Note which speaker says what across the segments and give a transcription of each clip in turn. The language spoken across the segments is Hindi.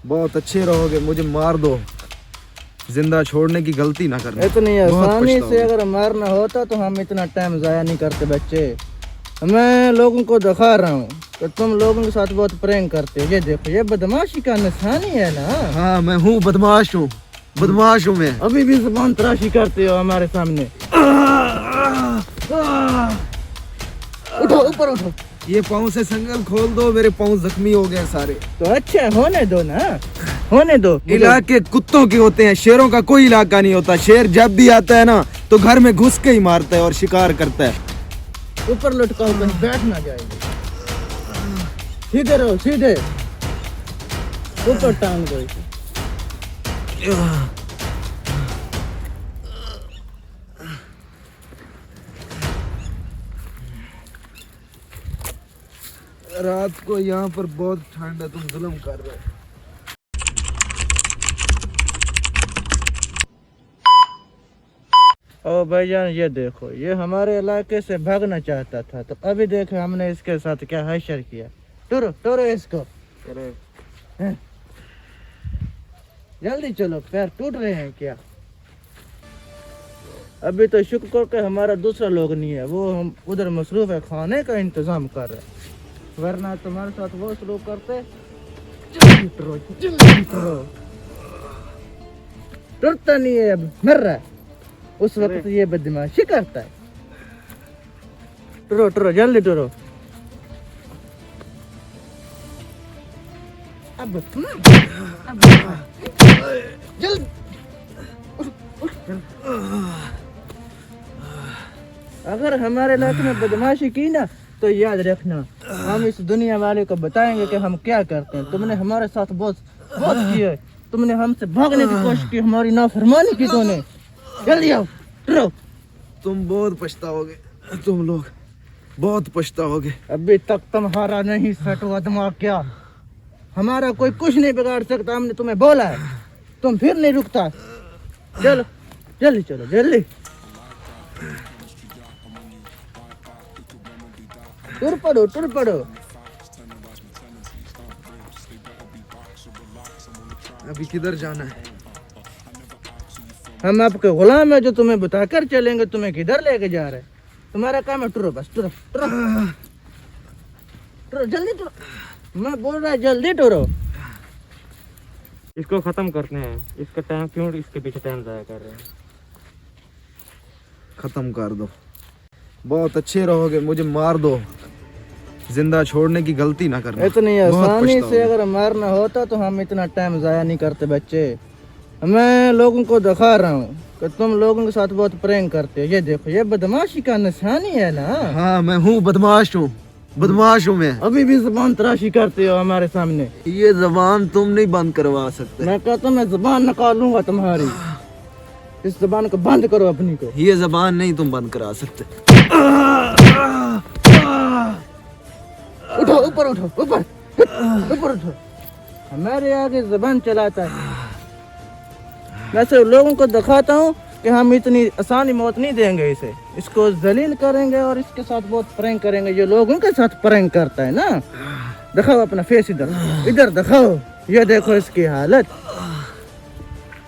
Speaker 1: बहुत अच्छे रहोगे, मुझे मार दो, जिंदा छोड़ने की गलती ना करना।
Speaker 2: इतनी आसानी से अगर मारना होता तो हम इतना टाइम जाया नहीं करते बच्चे। मैं लोगों को दिखा रहा हूँ कि तुम लोगों के साथ बहुत प्रेम करते हो। ये देखो, ये बदमाशी का निशानी है ना।
Speaker 1: हाँ मैं हूँ, बदमाश हूँ, बदमाश हूँ मैं।
Speaker 2: अभी भी जुबान तराशी करते हो हमारे सामने। उठो, ऊपर उठो।
Speaker 1: ये पाँव से संगल खोल दो, मेरे पाँव जख्मी हो गए सारे।
Speaker 2: तो अच्छा होने दो ना, होने दो।
Speaker 1: इलाके कुत्तों के होते हैं, शेरों का कोई इलाका नहीं होता। शेर जब भी आता है ना तो घर में घुस के ही मारता है और शिकार करता है।
Speaker 2: ऊपर लटकाओ, कहीं बैठ ना जाएगी। सीधे रहो, सीधे ऊपर टांग दो इसे।
Speaker 1: रात को यहाँ पर बहुत ठंड है, तुम जुल्म कर रहे हो।
Speaker 2: ओ भाईजान, ये देखो, ये हमारे इलाके से भागना चाहता था, तो अभी देखो हमने इसके साथ क्या हशर किया। टुरो टुरो इसको। हैं? जल्दी चलो, पैर टूट रहे हैं क्या? अभी तो शुक्र करो कि हमारा दूसरा लोग नहीं है, वो हम उधर मसरूफ है, खाने का इंतजाम कर रहे हैं, वरना तुम्हारे साथ वो सलूक करते। जल्दी टुरो, जल्दी टुरो। टूटता नहीं है, अब मर रहा है। उस वक्त ये बदमाशी करता है। टुरो टुरो, जल्दी टुरो। अब जल्दी अगर हमारे इलाके में बदमाशी की ना तो याद रखना, हम इस दुनिया वाले को बताएंगे कि हम क्या करते हैं। तुमने हमारे साथ बहुत बहुत किया, तुमने हमसे भागने की कोशिश की, हमारी नाफरमानी की तुमने। जल्दी आओ, टुरो।
Speaker 1: तुम बहुत पछताओगे, तुम लोग बहुत पछताओगे।
Speaker 2: अभी तक तुम्हारा नहीं सेट हुआ दिमाग क्या? हमारा कोई कुछ नहीं बिगाड़ सकता, हमने तुम्हें बोला है, तुम फिर नहीं रुकता। चलो जल्दी चलो, जल्दी। टुर पड़ो, टुर पड़ो।
Speaker 1: अभी किधर जाना है?
Speaker 2: हम आपके गुलाम है जो तुम्हें बताकर चलेंगे तुम्हें किधर लेके जा रहे हैं। तुम्हारा काम है टुरो, बस टुरो टुरो टुरो, जल्दी टुरो। मैं बोल रहा है जल्दी टुरो।
Speaker 3: इसको खत्म करते हैं, इसका टाइम क्यों इसके पीछे टाइम जाया कर रहे हैं।
Speaker 1: खत्म कर दो, बहुत अच्छे रहोगे, मुझे मार दो, जिंदा छोड़ने की गलती ना करना।
Speaker 2: इतनी
Speaker 1: बहुत
Speaker 2: आसानी से
Speaker 1: पछताओगे।
Speaker 2: अगर मारना होता तो हम इतना टाइम जाया नहीं करते बच्चे। मैं लोगों को दिखा रहा हूँ कि तुम लोगों के साथ बहुत प्रेम करते हो। ये देखो, ये बदमाशी का निशानी है ना।
Speaker 1: हाँ मैं हूँ, बदमाश हूँ, बदमाश हूँ मैं।
Speaker 2: अभी भी जुबान तराशी करते हो हमारे सामने।
Speaker 1: ये जबान तुम नहीं बंद करवा सकते।
Speaker 2: मैं कहता हूँ मैं जुबान निकालूंगा तुम्हारी। इस जुबान को बंद करो अपनी को।
Speaker 1: ये जबान नहीं तुम बंद करा सकते।
Speaker 2: उठो, ऊपर उठो, ऊपर ऊपर उठो। हमारे आगे जुबान चलाता है। मैं सिर्फ लोगों को दिखाता हूँ कि हम इतनी आसानी मौत नहीं देंगे इसे। इसको जलील करेंगे और इसके साथ बहुत प्रैंक करेंगे। ये लोगों के साथ प्रैंक करता है ना। दिखाओ अपना फेस, इधर इधर दिखाओ। ये देखो इसकी हालत।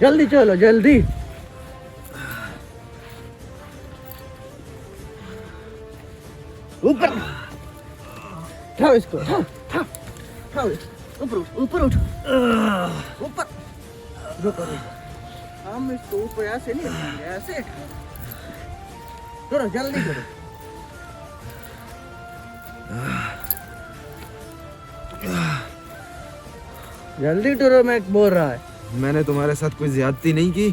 Speaker 2: जल्दी चलो, जल्दी। ऊपर उठाओ इसको, उठाओ उठाओ उठाओ। ऊपर ऊपर उठो, ऊपर। रुको रुको, हम इसको ऊपर ऐसे नहीं उठाएंगे, ऐसे। करो जल्दी करो। जल्दी टुरो, मैं बोल रहा है।
Speaker 1: मैंने तुम्हारे साथ कोई ज्यादती नहीं की,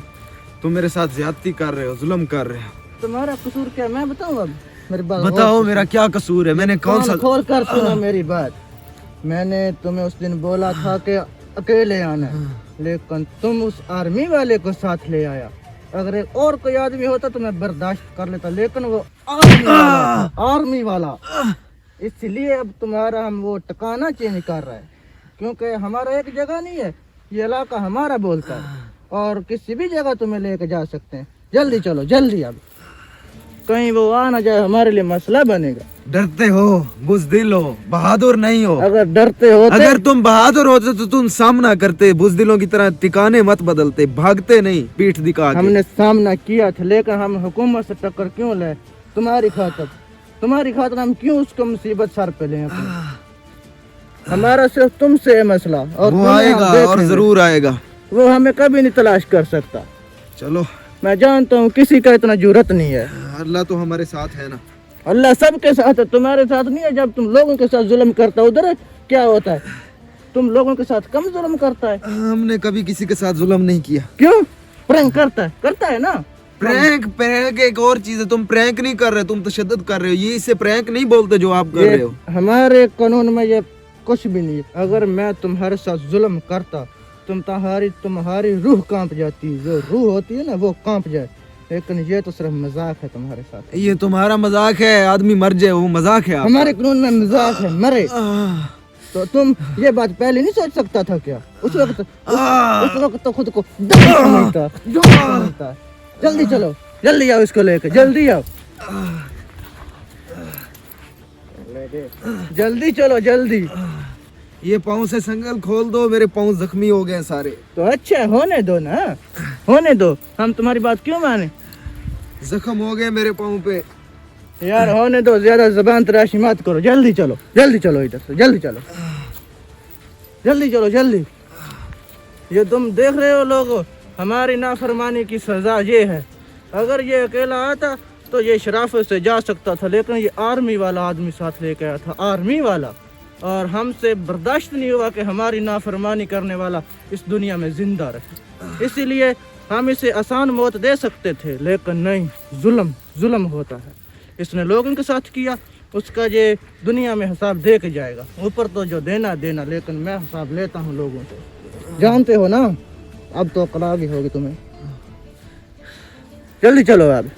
Speaker 1: तुम मेरे साथ ज्यादती कर रहे हो, जुल्म कर रहे हो।
Speaker 2: तुम्हारा कसूर क्या, मैं बताऊं अब? मेरी बात
Speaker 1: बताओ मेरा क्या कसूर है? मैंने कौन सा?
Speaker 2: खोल कर सुनो मेरी बात। मैंने तुम्हें उस दिन बोला था कि अकेले आना है, लेकिन तुम उस आर्मी वाले को साथ ले आया। अगर एक और कोई आदमी होता तो मैं बर्दाश्त कर लेता, लेकिन वो आर्मी वाला। इसलिए अब तुम्हारा हम वो ठिकाना चेंज कर रहा है, क्योंकि हमारा एक जगह नहीं है, ये इलाका हमारा बोलता है और किसी भी जगह तुम्हें लेके जा सकते हैं। जल्दी चलो, जल्दी अब। कहीं वो आ ना जाए, हमारे लिए मसला बनेगा।
Speaker 1: डरते हो, बुज़दिल हो, बहादुर नहीं हो।
Speaker 2: अगर डरते होते,
Speaker 1: अगर तुम बहादुर होते तो तुम सामना करते, बुज़दिलों की तरह ठिकाने मत बदलते, भागते नहीं पीठ दिखा के।
Speaker 2: हमने सामना किया था, लेकिन हम हुकूमत से टक्कर क्यों ले? तुम्हारी खातिर हम क्यों उसको मुसीबत सर पे लें अपनी? हमारा सिर्फ तुमसे है मसला, और
Speaker 1: वो
Speaker 2: तुम्हें हम
Speaker 1: आएगा और
Speaker 2: देखेंगे।
Speaker 1: जरूर आएगा।
Speaker 2: वो हमें कभी नहीं तलाश कर सकता।
Speaker 1: चलो,
Speaker 2: मैं जानता हूँ किसी का इतना जुर्रत नहीं है।
Speaker 1: अल्लाह तो हमारे साथ है ना।
Speaker 2: अल्लाह सबके साथ है, तुम्हारे साथ नहीं है। जब तुम लोगों के साथ जुल्म करता है, उधर क्या होता है? तुम लोगों के साथ कम जुल्म करता है।
Speaker 1: हमने कभी किसी के साथ जुल्म नहीं किया।
Speaker 2: क्यों? प्रैंक करता है ना।
Speaker 1: प्रैंक एक और चीज है। तुम प्रैंक नहीं कर रहे, तुम तशद्दुद कर रहे हो। ये इसे प्रैंक नहीं बोलते जो आप कर रहे हो।
Speaker 2: हमारे कानून में ये कुछ भी नहीं है। अगर मैं तुम्हारे साथ जुल्म करता, तुम्हारी रूह कांप जाती। जो रूह होती है ना, वो कांप जाए। लेकिन ये तो सिर्फ मजाक है तुम्हारे साथ।
Speaker 1: ये तुम्हारा मजाक है, आदमी मर जाए वो मजाक है आपका।
Speaker 2: हमारे कानून में मजाक है, मरे। तो तुम ये बात पहले नहीं सोच सकता था क्या? उस वक्त तो खुद को समझता। जल्दी चलो, जल्दी आओ, इसको लेकर जल्दी आओ, जल्दी चलो, जल्दी।
Speaker 1: ये पाँव से संगल खोल दो, मेरे पाँव जख्मी हो गए सारे।
Speaker 2: तो अच्छा, होने दो ना, होने दो। हम तुम्हारी बात क्यों माने?
Speaker 1: जख्म हो गए मेरे पाँव पे।
Speaker 2: यार होने दो, ज्यादा जुबान तराशी मत करो। जल्दी चलो, जल्दी चलो, इधर से जल्दी चलो, जल्दी चलो, जल्दी। ये तुम देख रहे हो लोगो, हमारी नाफरमानी की सजा ये है। अगर ये अकेला आता तो ये शराफत से जा सकता था, लेकिन ये आर्मी वाला आदमी साथ लेके आया था, आर्मी वाला। और हमसे बर्दाश्त नहीं हुआ कि हमारी नाफरमानी करने वाला इस दुनिया में जिंदा रहे। इसीलिए हम इसे आसान मौत दे सकते थे, लेकिन नहीं, जुल्म होता है। इसने लोगों के साथ किया, उसका ये दुनिया में हिसाब दे के जाएगा। ऊपर तो जो देना, लेकिन मैं हिसाब लेता हूँ लोगों से। जानते हो ना? अब तो अकल आ गई होगी तुम्हें। जल्दी चलो अब।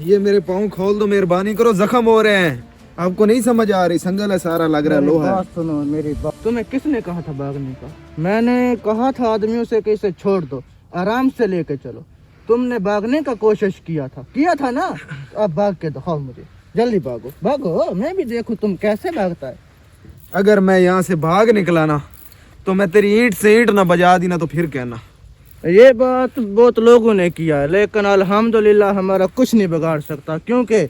Speaker 1: ये मेरे पाँव खोल दो, मेहरबानी करो, जख्म हो रहे हैं। आपको नहीं समझ आ रही? संगल है सारा, लग रहा है लोहा है।
Speaker 2: बात सुनो मेरी बात। तुम्हें किसने कहा था भागने का? मैंने कहा था आदमियों से कि इसे छोड़ दो, आराम से लेके चलो। तुमने भागने का कोशिश किया था ना? अब भाग के दिखाओ मुझे। जल्दी भागो, भागो, मैं भी देखूं तुम कैसे भागता है।
Speaker 1: अगर मैं यहाँ से भाग निकला ना, तो मैं तेरी ईंट से ईंट ना बजा दी ना, तो फिर कहना।
Speaker 2: ये बात बहुत लोगों ने किया है, लेकिन अल्हम्दुलिल्लाह हमारा कुछ नहीं बिगाड़ सकता, क्योंकि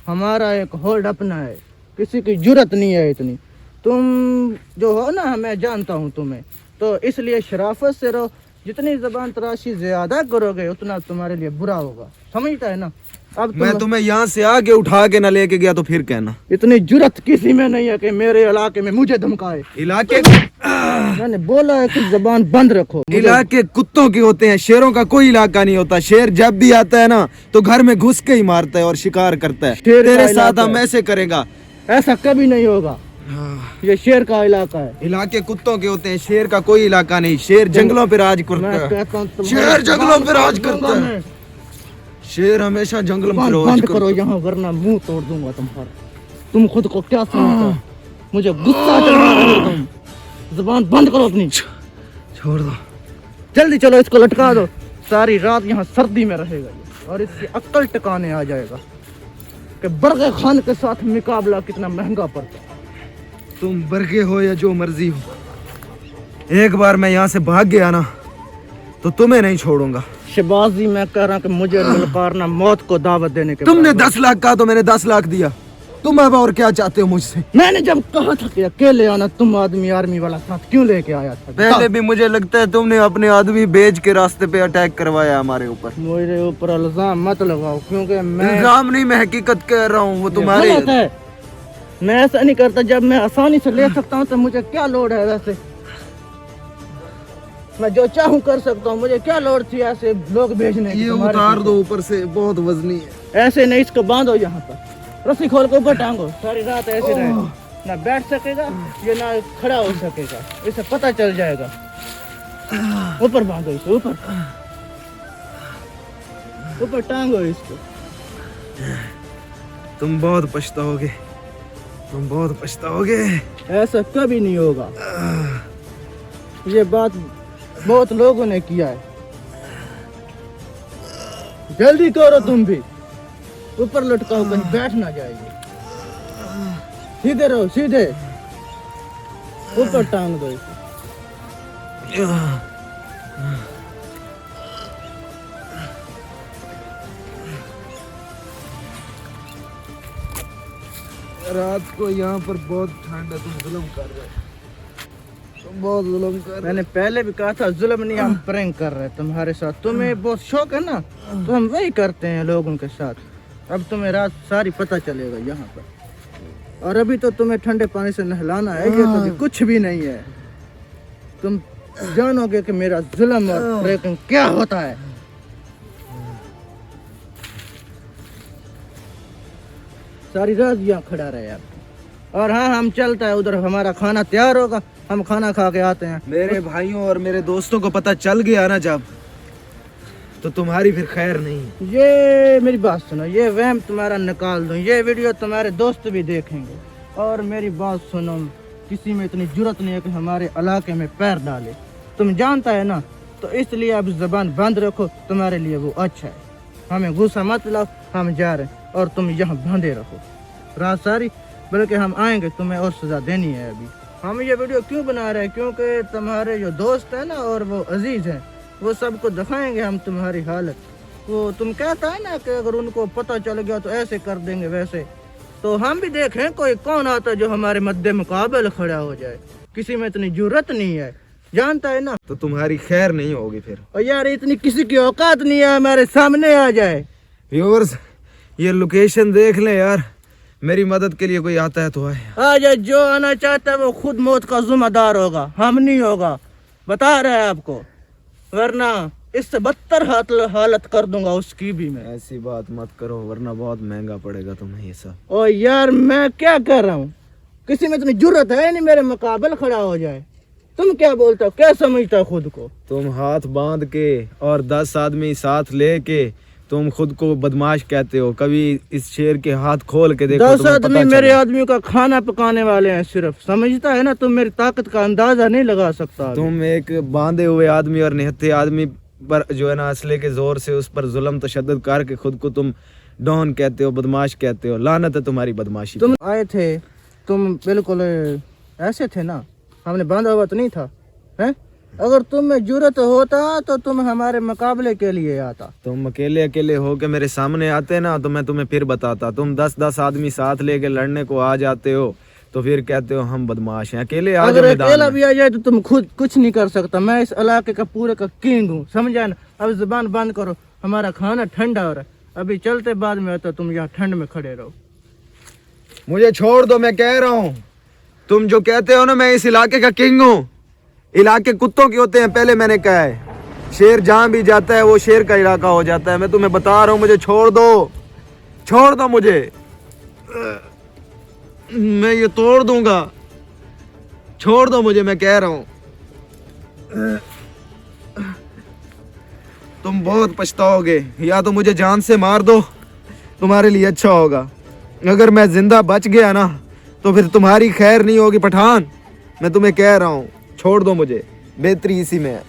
Speaker 2: हमारा एक होल्ड अपना है। किसी की जुर्रत नहीं है इतनी। तुम जो हो ना, मैं जानता हूँ तुम्हें, तो इसलिए शराफत से रहो। जितनी जबान तराशी ज्यादा करोगे, उतना तुम्हारे लिए बुरा होगा, समझता है ना? अब
Speaker 1: मैं तुम्हें यहाँ से आगे उठा के ना लेके गया तो फिर कहना।
Speaker 2: इतनी जुर्रत किसी में नहीं है कि मेरे इलाके में मुझे धमकाए।
Speaker 1: इलाके
Speaker 2: मैंने बोला है कि जबान बंद रखो।
Speaker 1: इलाके कुत्तों के होते हैं, शेरों का कोई इलाका नहीं होता। शेर जब भी आता है ना, तो घर में घुस के ही मारता है और शिकार करता है।
Speaker 2: शेर का
Speaker 1: तेरे साथ
Speaker 2: इलाका
Speaker 1: हम
Speaker 2: है।
Speaker 1: ऐसे करेगा?
Speaker 2: ऐसा कभी नहीं होगा। ये शेर का इलाका है।
Speaker 1: इलाके कुत्तों के होते हैं, शेर का कोई इलाका नहीं। शेर जंगलों पे राज करता
Speaker 2: मैं
Speaker 1: है।
Speaker 2: कहता हूँ
Speaker 1: शेर जंगलों पे राज करता है।
Speaker 2: मैं।
Speaker 1: शेर हमेशा जंगल में राज
Speaker 2: बंद
Speaker 1: करता
Speaker 2: करो यहाँ, वरना मुंह तोड़ दूंगा तुम्हारा। तुम खुद को क्या समझते हो? मुझे गुस्सा चढ़ा रहे हो तुम। जुबान बंद करो अपनी।
Speaker 1: छोड़ दो।
Speaker 2: जल्दी चलो, इसको लटका दो। सारी रात यहाँ सर्दी में रहेगा ये, और इसकी अक्ल टिकाने आ जाएगा कि बरगे खान के साथ मुकाबला कितना महंगा पड़ता है।
Speaker 1: तुम बरगे हो या जो मर्जी हो, एक बार मैं यहाँ से भाग गया ना, तो तुम्हें नहीं छोड़ूंगा।
Speaker 2: शहबाजी, मैं कह रहा हूँ कि मुझे ललकारना मौत को दावत देने के
Speaker 1: तुमने
Speaker 2: बराबर।
Speaker 1: 10 लाख कहा तो मैंने 10 लाख दिया। तुम अब और क्या चाहते हो मुझसे?
Speaker 2: मैंने जब कहा था कि अकेले आना, तुम आर्मी वाला साथ क्यों लेके आया था?
Speaker 1: पहले भी मुझे लगता है तुमने अपने आदमी बेच के रास्ते पे अटैक करवाया हमारे ऊपर।
Speaker 2: मेरे ऊपर इल्जाम मत लगाओ, क्योंकि मैं
Speaker 1: इल्जाम नहीं, मैं हकीकत कह रहा हूँ। वो तुम्हारे
Speaker 2: गलत है। मैं ऐसा नहीं करता। जब मैं आसानी से ले सकता हूँ तो मुझे क्या लोड है? वैसे मैं जो चाहूँ कर सकता हूँ, मुझे क्या लोड थी ऐसे लोग भेजने की?
Speaker 1: ये
Speaker 2: तुम्हारे
Speaker 1: उतार
Speaker 2: पीछे।
Speaker 1: दो ऊपर से, बहुत वजनी है।
Speaker 2: ऐसे नहीं, इसको बांधो यहाँ पर, रस्सी खोल के ऊपर टांगो। सारी रात ऐसे रहे, ना बैठ सकेगा ये ना खड़ा हो सकेगा, इसे पता चल जाएगा। ऊपर बांधो इसे, ऊपर टांगो इसको।
Speaker 1: तुम बहुत पछताओगे, तुम बहुत पछताओगे।
Speaker 2: ऐसा कभी नहीं होगा। ये बात बहुत लोगों ने किया है। जल्दी करो तुम भी। ऊपर लटकाओ कहीं बैठ ना जाएगी। सीधे रहो सीधे, ऊपर टांग दो इसे।
Speaker 1: रात को यहाँ पर बहुत ठंड है, तुम जुल्म कर रहे हो, तुम बहुत जुल्म कर रहे
Speaker 2: मैंने पहले भी कहा था जुल्म नहीं, हम प्रैंक कर रहे हैं तुम्हारे साथ। तुम्हें बहुत शौक है ना, तो हम वही करते हैं लोगों के साथ। अब तुम्हें रात सारी पता चलेगा यहाँ पर। और अभी तो तुम्हें ठंडे पानी से नहलाना है, ये तो कुछ भी नहीं है। तुम जानोगे कि मेरा जुल्म और प्रैंक क्या होता है। सारी रात यहाँ खड़ा रहे आप। और हाँ, हम चलता है उधर, हमारा खाना तैयार होगा, हम खाना खा के आते हैं।
Speaker 1: मेरे भाइयों और मेरे दोस्तों को पता चल गया ना जब, तो तुम्हारी फिर खैर नहीं।
Speaker 2: ये मेरी बात सुनो, ये वहम तुम्हारा निकाल दो, ये वीडियो तुम्हारे दोस्त भी देखेंगे। और मेरी बात सुनो, किसी में इतनी जुर्रत नहीं है कि हमारे इलाके में पैर डाले, तुम जानता है ना। तो इसलिए अब जुबान बंद रखो, तुम्हारे लिए वो अच्छा है। हमें गुस्सा मत लाओ, हम जा रहे हैं और तुम यहाँ बंधे रहो रात सारी, बल्कि हम आएंगे, तुम्हें और सजा देनी है। अभी हम ये वीडियो क्यों बना रहे हैं, क्योंकि तुम्हारे जो दोस्त है ना और वो अजीज हैं, वो सबको दिखाएंगे हम तुम्हारी हालत। वो तुम कहता है ना कि अगर उनको पता चल गया तो ऐसे कर देंगे वैसे, तो हम भी देखें कोई कौन आता है जो हमारे मद्दे मुकाबले खड़ा हो जाए। किसी में इतनी जरूरत नहीं है, जानता है ना।
Speaker 1: तो तुम्हारी खैर नहीं होगी फिर।
Speaker 2: और यार इतनी किसी की औकात नहीं है हमारे सामने आ जाए।
Speaker 1: व्यूअर्स, ये लोकेशन देख ले यार, मेरी मदद के लिए कोई आता है तो आए।
Speaker 2: आ जाए, जो आना चाहता है वो खुद मौत का जिम्मेदार होगा, हम नहीं होगा, बता रहे हैं आपको, वरना इससे बदतर हालत कर दूंगा उसकी भी मैं।
Speaker 1: ऐसी बात मत करो, वरना बहुत महंगा पड़ेगा तुम्हें ये सब।
Speaker 2: ओ यार, मैं क्या कर रहा हूँ, किसी में इतनी जरूरत है नहीं मेरे मुकाबले खड़ा हो जाए। तुम क्या बोलते हो, क्या समझता हो खुद को?
Speaker 1: तुम हाथ बांध के और 10 आदमी साथ लेके तुम खुद को बदमाश कहते हो। कभी इस शेर के हाथ खोल के देखो,
Speaker 2: 10 आदमी मेरे आदमियों का खाना पकाने वाले हैं सिर्फ, समझता है ना। तुम मेरी ताकत का अंदाजा नहीं लगा सकता।
Speaker 1: तुम एक बांधे हुए आदमी और निहत्थे आदमी पर जो है ना असले के जोर से उस पर जुल्म तशद्दुद करके खुद को तुम डॉन कहते हो, बदमाश कहते हो। लानत है तुम्हारी बदमाशी।
Speaker 2: तुम आए थे, तुम बिल्कुल ऐसे थे ना, हमने बांधा हुआ तो नहीं था, हैं? अगर तुम्हें जरूरत होता तो तुम हमारे मुकाबले के लिए आता।
Speaker 1: तुम अकेले अकेले हो के मेरे सामने आते ना तो मैं तुम्हें फिर बताता। तुम 10-10 आदमी साथ लेके लड़ने को आ जाते हो तो फिर कहते हो हम बदमाश हैं। अकेले आ
Speaker 2: अगर
Speaker 1: जाओ
Speaker 2: अकेला भी आ जाए तो तुम खुद कुछ नहीं कर सकता। मैं इस इलाके का पूरे का किंग हूँ, समझा ना। अब जुबान बंद करो, हमारा खाना ठंडा हो रहा है, अभी चलते बाद में आता, तुम यहाँ ठंड में खड़े रहो।
Speaker 1: मुझे छोड़ दो, मैं कह रहा हूँ। तुम जो कहते हो ना मैं इस इलाके का किंग हूँ, इलाके कुत्तों के होते हैं, पहले मैंने कहा है। शेर जहाँ भी जाता है वो शेर का इलाका हो जाता है। मैं तुम्हें बता रहा हूँ, मुझे छोड़ दो, छोड़ दो मुझे, मैं ये तोड़ दूंगा, छोड़ दो मुझे, मैं कह रहा हूँ। तुम बहुत पछताओगे, या तो मुझे जान से मार दो, तुम्हारे लिए अच्छा होगा। अगर मैं जिंदा बच गया ना तो फिर तुम्हारी खैर नहीं होगी पठान, मैं तुम्हें कह रहा हूँ। छोड़ दो मुझे, बेहतरी इसी में है।